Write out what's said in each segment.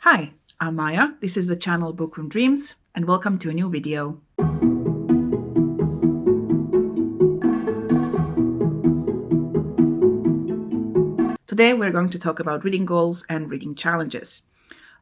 Hi, I'm Maya. This is the channel Bookroom Dreams, and welcome to a new video. Today we're going to talk about reading goals and reading challenges.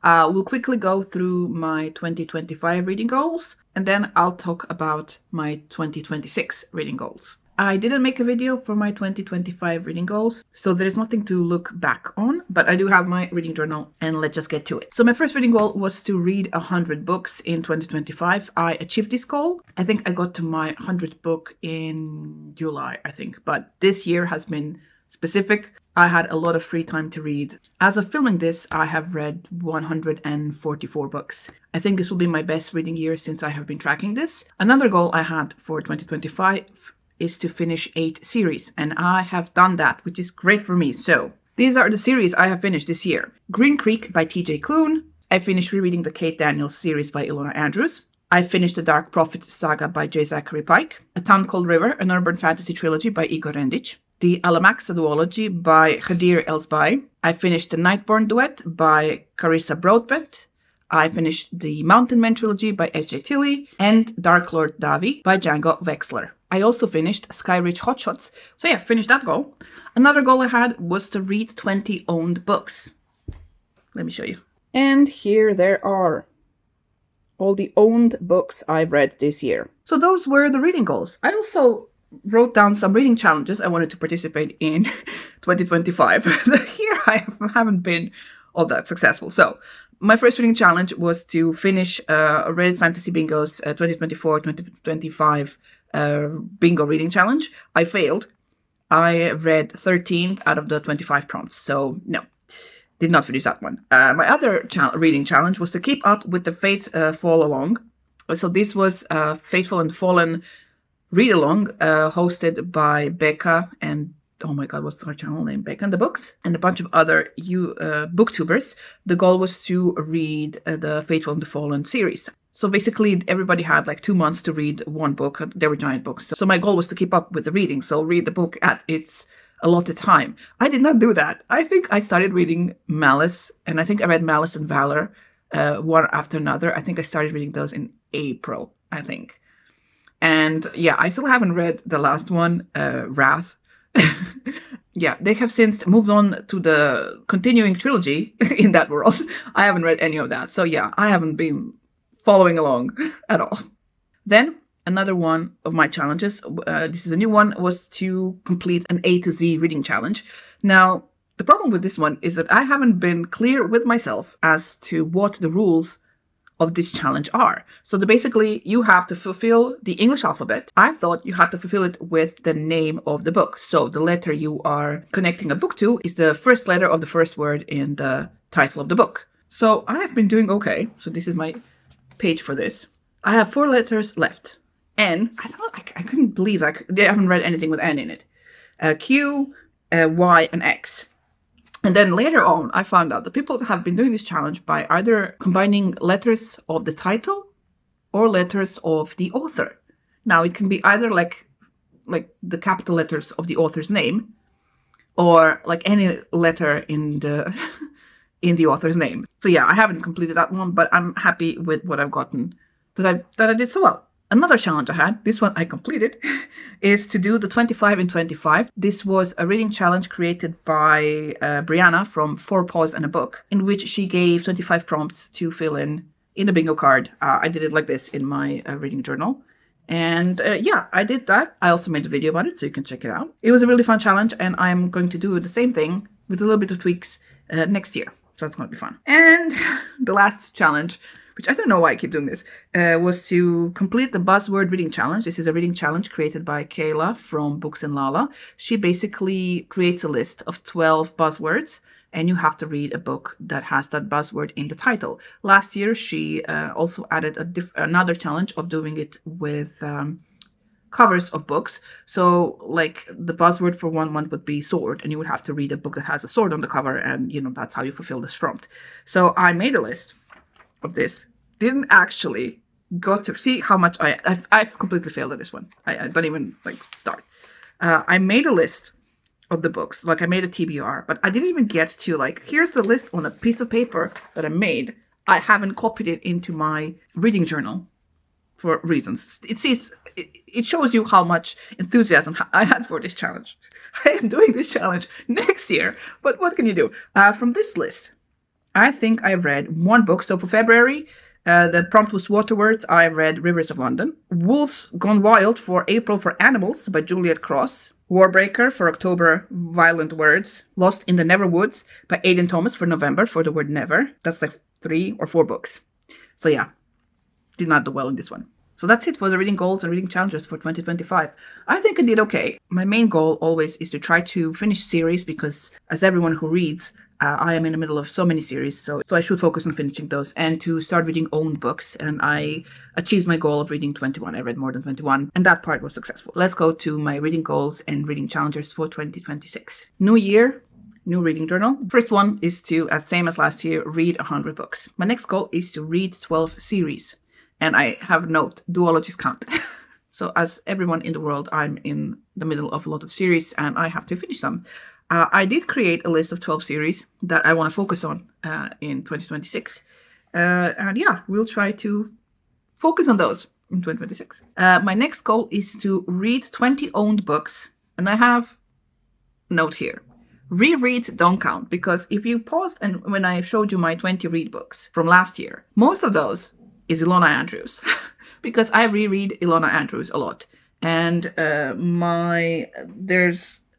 We'll quickly go through my 2025 reading goals, and then I'll talk about my 2026 reading goals. I didn't make a video for my 2025 reading goals, so there's nothing to look back on, but I do have my reading journal, and let's just get to it. So my first reading goal was to read 100 books in 2025. I achieved this goal. I think I got to my 100th book in July, but this year has been specific. I had a lot of free time to read. As of filming this, I have read 144 books. I think this will be my best reading year since I have been tracking this. Another goal I had for 2025 is to finish 8 series, and I have done that, which is great for me. So these are the series I have finished this year. Green Creek by T.J. Klune. I finished rereading the Kate Daniels series by Ilona Andrews. I finished the Dark Prophet saga by J. Zachary Pike. A Town Called River, an urban fantasy trilogy by Igor Rendic. The Alamaxa duology by Khadir Elsbai. I finished the Nightborn duet by Carissa Broadbent. I finished the Mountain Men trilogy by S.J. Tilley and Dark Lord Davi by Django Wexler. I also finished Skyridge Hotshots. So yeah, finished that goal. Another goal I had was to read 20 owned books. Let me show you. And here there are all the owned books I've read this year. So those were the reading goals. I also wrote down some reading challenges I wanted to participate in 2025. Here I haven't been all that successful. So my first reading challenge was to finish Reddit Fantasy Bingo's 2024-2025 bingo reading challenge. I failed. I read 13 out of the 25 prompts. So no, did not finish that one. My other reading challenge was to keep up with the Faith Fall Along. So this was Faithful and Fallen read along hosted by Becca and oh my god, what's her channel name? Becca and the Books and a bunch of other booktubers. The goal was to read the Faithful and the Fallen series. So basically everybody had like 2 months to read one book. They were giant books. So my goal was to keep up with the reading. So read the book at its allotted time. I did not do that. I think I started reading Malice, and I think I read Malice and Valor one after another. I think I started reading those in April, I think. And yeah, I still haven't read the last one, Wrath. Yeah, they have since moved on to the continuing trilogy in that world. I haven't read any of that. So yeah, I haven't been following along at all. Then another one of my challenges, this is a new one, was to complete an A to Z reading challenge. Now, the problem with this one is that I haven't been clear with myself as to what the rules of this challenge are. So basically you have to fulfill the English alphabet. I thought you had to fulfill it with the name of the book. So the letter you are connecting a book to is the first letter of the first word in the title of the book. So I have been doing okay. So this is my page for this. I have 4 letters left. N, I couldn't believe I haven't read anything with N in it. Q, Y, and X. And then later on, I found out that people have been doing this challenge by either combining letters of the title or letters of the author. Now, it can be either like the capital letters of the author's name or like any letter in the in the author's name. So yeah, I haven't completed that one, but I'm happy with what I've gotten, that I did so well. Another challenge I had, this one I completed, is to do the 25 in 25. This was a reading challenge created by Brianna from 4 Paws and a Book, in which she gave 25 prompts to fill in a bingo card. I did it like this in my reading journal. And yeah, I did that. I also made a video about it, so you can check it out. It was a really fun challenge, and I'm going to do the same thing with a little bit of tweaks next year. So that's going to be fun. And the last challenge, which I don't know why I keep doing this, was to complete the buzzword reading challenge. This is a reading challenge created by Kayla from Books and Lala. She basically creates a list of 12 buzzwords, and you have to read a book that has that buzzword in the title. Last year, she also added another challenge of doing it with covers of books. So like the buzzword for one month would be sword, and you would have to read a book that has a sword on the cover, and that's how you fulfill this prompt. So I made a list of this. Didn't actually got to see how much I've completely failed at this one. I don't even start. I made a list of the books. Like I made a TBR, but I didn't even get to like, here's the list on a piece of paper that I made. I haven't copied it into my reading journal for reasons. It shows you how much enthusiasm I had for this challenge. I am doing this challenge next year, but what can you do? From this list, I think I read one book. So for February, the prompt was Waterwords. I read Rivers of London. Wolves Gone Wild for April for Animals by Juliet Cross. Warbreaker for October, Violent Words. Lost in the Neverwoods by Aidan Thomas for November for the word never. That's like 3 or 4 books. So yeah, did not do well in this one. So that's it for the reading goals and reading challenges for 2025. I think I did okay. My main goal always is to try to finish series because as everyone who reads, I am in the middle of so many series, so I should focus on finishing those and to start reading own books. And I achieved my goal of reading 21. I read more than 21, and that part was successful. Let's go to my reading goals and reading challenges for 2026. New year, new reading journal. First one is to, as same as last year, read 100 books. My next goal is to read 12 series. And I have a note, duologies count. So as everyone in the world, I'm in the middle of a lot of series and I have to finish some. I did create a list of 12 series that I want to focus on in 2026. And yeah, we'll try to focus on those in 2026. My next goal is to read 20 owned books. And I have a note here. Rereads don't count because if you paused and when I showed you my 20 read books from last year, most of those is Ilona Andrews because I reread Ilona Andrews a lot. And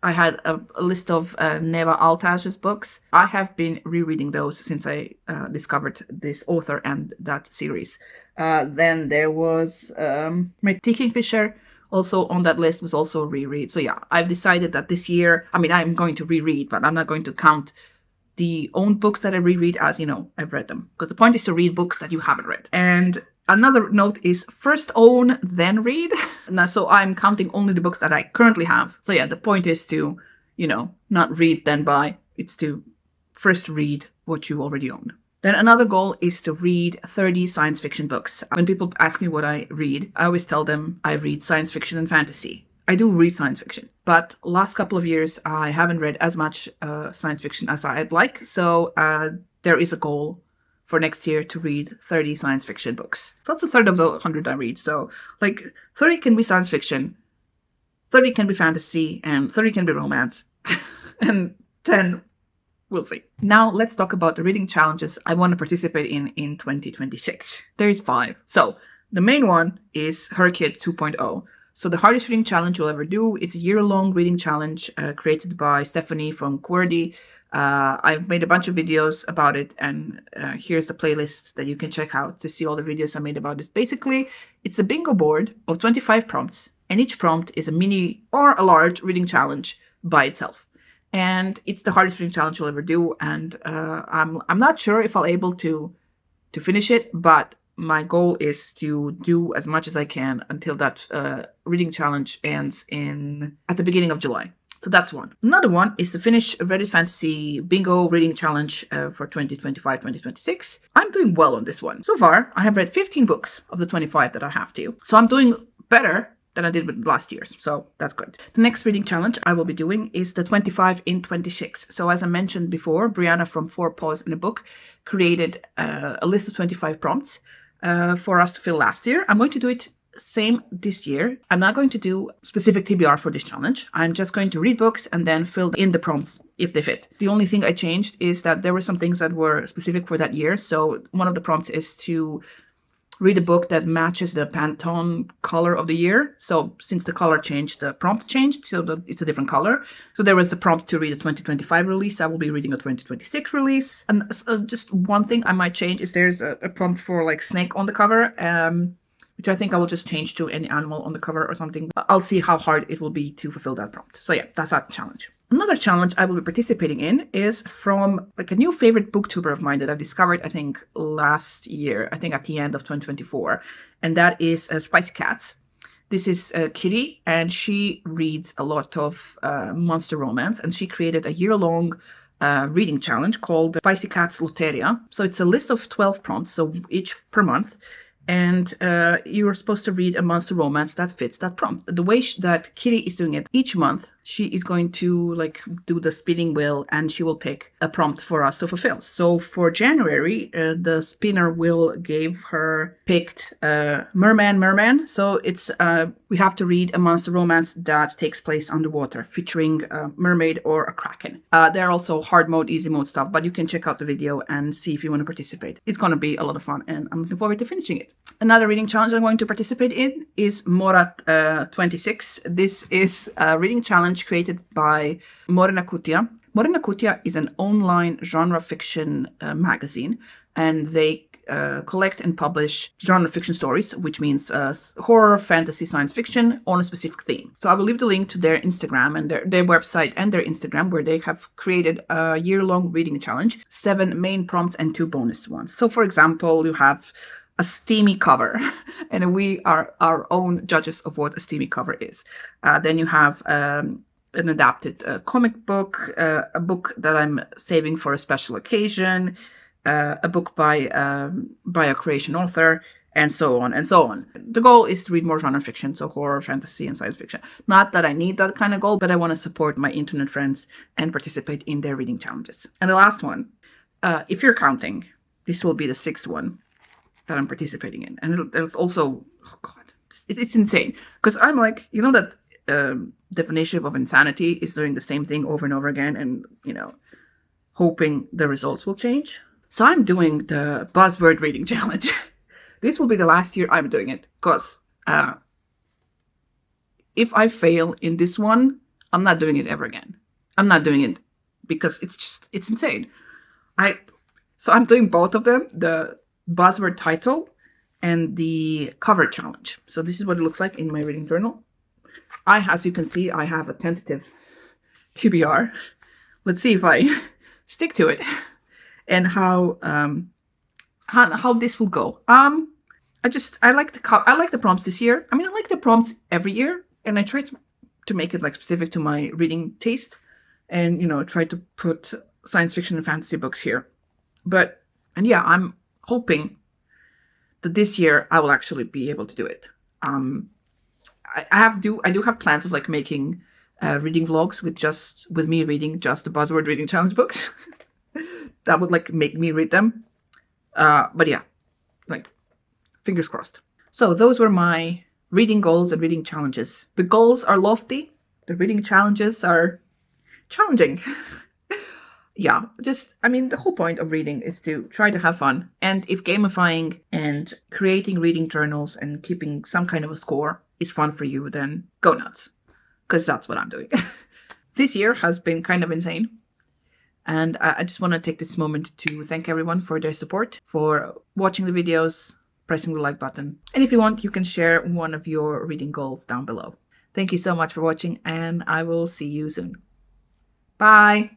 I had a list of Neva Altaj's books. I have been rereading those since I discovered this author and that series. Then there was my T. Kingfisher, also on that list, was also a reread. So yeah, I've decided that this year, I'm going to reread, but I'm not going to count the owned books that I reread as, I've read them. Because the point is to read books that you haven't read. And another note is first own, then read. Now, so I'm counting only the books that I currently have. So yeah, the point is to, not read, then buy. It's to first read what you already own. Then another goal is to read 30 science fiction books. When people ask me what I read, I always tell them I read science fiction and fantasy. I do read science fiction, but last couple of years, I haven't read as much science fiction as I'd like. So there is a goal for next year to read 30 science fiction books. So that's a third of the 100 I read. So like 30 can be science fiction, 30 can be fantasy, and 30 can be romance. And 10, we'll see. Now let's talk about the reading challenges I want to participate in 2026. There's 5. So the main one is Her Kid 2.0. So the hardest reading challenge you'll ever do is a year-long reading challenge created by Stephanie from QWERTY. I've made a bunch of videos about it, and here's the playlist that you can check out to see all the videos I made about it. Basically, it's a bingo board of 25 prompts, and each prompt is a mini or a large reading challenge by itself. And it's the hardest reading challenge you'll ever do, and I'm not sure if I'll be able to finish it, but my goal is to do as much as I can until that reading challenge ends at the beginning of July. So that's one. Another one is to finish Reddit Fantasy Bingo Reading Challenge for 2025-2026. I'm doing well on this one. So far, I have read 15 books of the 25 that I have to. So I'm doing better than I did with last year's. So that's good. The next reading challenge I will be doing is the 25 in 26. So as I mentioned before, Brianna from 4 Paws in a Book created a list of 25 prompts for us to fill last year. I'm going to do it same this year. I'm not going to do specific TBR for this challenge. I'm just going to read books and then fill in the prompts if they fit. The only thing I changed is that there were some things that were specific for that year. So one of the prompts is to read a book that matches the Pantone color of the year. So since the color changed, the prompt changed, so that it's a different color. So there was a prompt to read a 2025 release. I will be reading a 2026 release. And just one thing I might change is there's a prompt for like snake on the cover, which I think I will just change to any animal on the cover or something. I'll see how hard it will be to fulfill that prompt. So yeah, that's that challenge. Another challenge I will be participating in is from like a new favorite booktuber of mine that I've discovered, I think, last year, I think at the end of 2024. And that is Spicy Cats. This is Kitty, and she reads a lot of monster romance. And she created a year-long reading challenge called Spicy Cats Loteria. So it's a list of 12 prompts, so each per month. And you're supposed to read a monster romance that fits that prompt. The way that Kitty is doing it, each month, she is going to like do the spinning wheel, and she will pick a prompt for us to fulfill. So for January, the spinner wheel gave her picked merman. So it's we have to read a monster romance that takes place underwater, featuring a mermaid or a kraken. There are also hard mode, easy mode stuff, but you can check out the video and see if you want to participate. It's going to be a lot of fun, and I'm looking forward to finishing it. Another reading challenge I'm going to participate in is Morat 26. This is a reading challenge created by Morena Kutia. Morena Kutia is an online genre fiction magazine, and they collect and publish genre fiction stories, which means horror, fantasy, science fiction on a specific theme. So I will leave the link to their Instagram and their website and their Instagram, where they have created a year-long reading challenge, 7 main prompts and 2 bonus ones. So for example, you have a steamy cover, and we are our own judges of what a steamy cover is. Then you have an adapted comic book, a book that I'm saving for a special occasion, a book by a creation author, and so on and so on. The goal is to read more genre fiction, so horror, fantasy, and science fiction. Not that I need that kind of goal, but I want to support my internet friends and participate in their reading challenges. And the last one, if you're counting, this will be the 6th one that I'm participating in. And it's also, oh God, it's insane. Because I'm like, you know, that definition of insanity is doing the same thing over and over again and, you know, hoping the results will change. So I'm doing the buzzword reading challenge. This will be the last year I'm doing it. Because if I fail in this one, I'm not doing it ever again. I'm not doing it because it's insane. So I'm doing both of them, the buzzword title and the cover challenge. So this is what it looks like in my reading journal. As you can see, I have a tentative TBR. Let's see if I stick to it and how this will go. I like the prompts this year. I mean, I like the prompts every year, and I try to make it like specific to my reading taste, and you know, try to put science fiction and fantasy books here. And yeah, I'm hoping that this year I will actually be able to do it. I do have plans of like making reading vlogs with me reading just the buzzword reading challenge books. That would like make me read them. But yeah, like fingers crossed. So those were my reading goals and reading challenges. The goals are lofty. The reading challenges are challenging. Yeah, the whole point of reading is to try to have fun. And if gamifying and creating reading journals and keeping some kind of a score is fun for you, then go nuts. Because that's what I'm doing. This year has been kind of insane. And I just want to take this moment to thank everyone for their support, for watching the videos, pressing the like button. And if you want, you can share one of your reading goals down below. Thank you so much for watching, and I will see you soon. Bye!